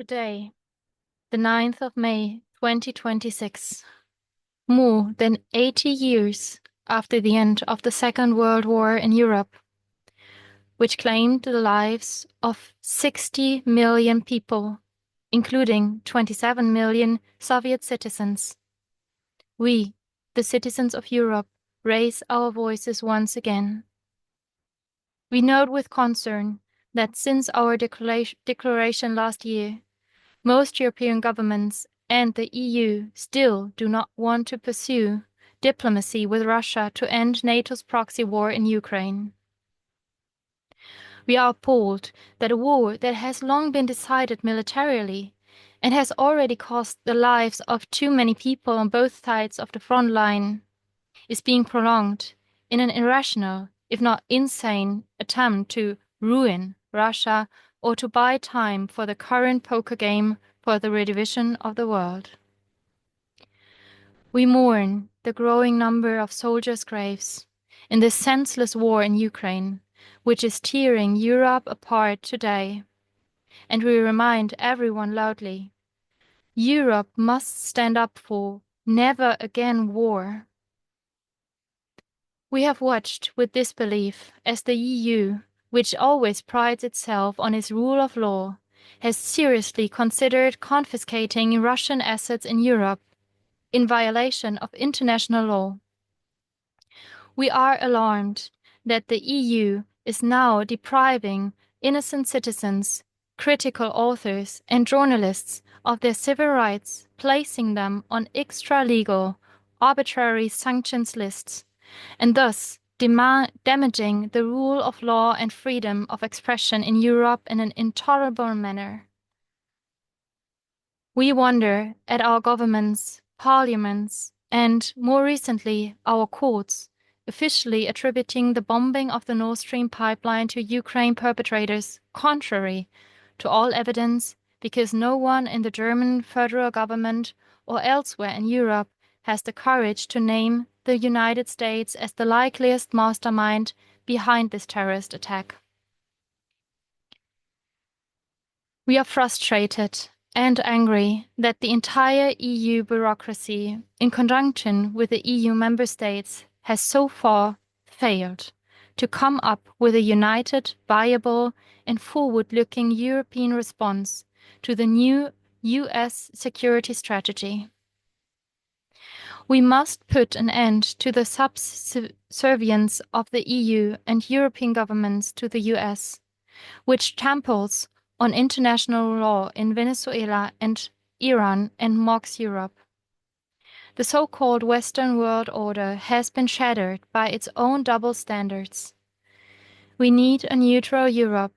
Today, the 9th of May, 2026, more than 80 years after the end of the Second World War in Europe, which claimed the lives of 60 million people, including 27 million Soviet citizens. We, the citizens of Europe, raise our voices once again. We note with concern that since our declaration last year, most European governments and the EU still do not want to pursue diplomacy with Russia to end NATO's proxy war in Ukraine. We are appalled that a war that has long been decided militarily and has already cost the lives of too many people on both sides of the front line is being prolonged in an irrational, if not insane, attempt to ruin Russia or to buy time for the current poker game for the redivision of the world. We mourn the growing number of soldiers' graves in this senseless war in Ukraine, which is tearing Europe apart today. And we remind everyone loudly, Europe must stand up for never again war. We have watched with disbelief as the EU, which always prides itself on its rule of law, has seriously considered confiscating Russian assets in Europe in violation of international law. We are alarmed that the EU is now depriving innocent citizens, critical authors, and journalists of their civil rights, placing them on extra-legal, arbitrary sanctions lists, and thus damaging the rule of law and freedom of expression in Europe in an intolerable manner. We wonder at our governments, parliaments, and, more recently, our courts, officially attributing the bombing of the Nord Stream pipeline to Ukraine perpetrators, contrary to all evidence, because no one in the German federal government or elsewhere in Europe has the courage to name the United States as the likeliest mastermind behind this terrorist attack. We are frustrated and angry that the entire EU bureaucracy, in conjunction with the EU member states, has so far failed to come up with a united, viable, and forward-looking European response to the new US security strategy. We must put an end to the subservience of the EU and European governments to the US, which tramples on international law in Venezuela and Iran and mocks Europe. The so-called Western world order has been shattered by its own double standards. We need a neutral Europe,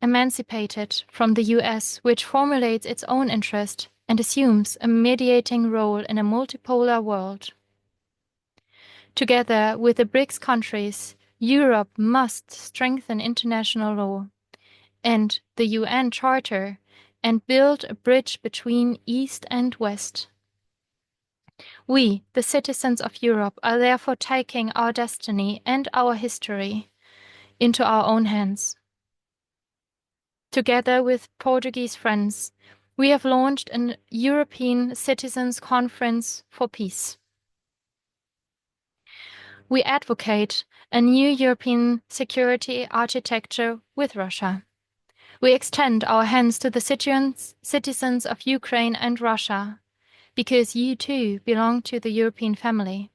emancipated from the US, which formulates its own interest and assumes a mediating role in a multipolar world. Together with the BRICS countries, Europe must strengthen international law and the UN Charter and build a bridge between East and West. We, the citizens of Europe, are therefore taking our destiny and our history into our own hands. Together with Portuguese friends, we have launched a European Citizens' Conference for Peace. We advocate a new European security architecture with Russia. We extend our hands to the citizens of Ukraine and Russia, because you too belong to the European family.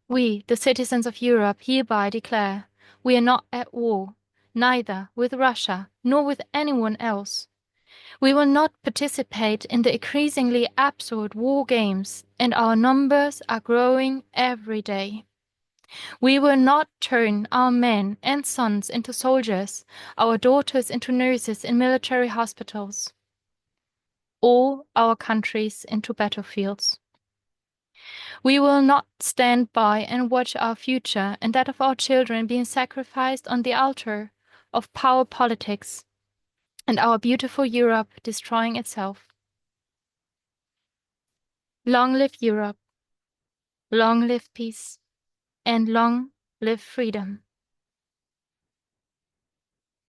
We, the citizens of Europe, hereby declare we are not at war, neither with Russia nor with anyone else. We will not participate in the increasingly absurd war games, and our numbers are growing every day. We will not turn our men and sons into soldiers, our daughters into nurses in military hospitals, or our countries into battlefields. We will not stand by and watch our future and that of our children being sacrificed on the altar of power politics, and our beautiful Europe destroying itself. Long live Europe, long live peace, and long live freedom.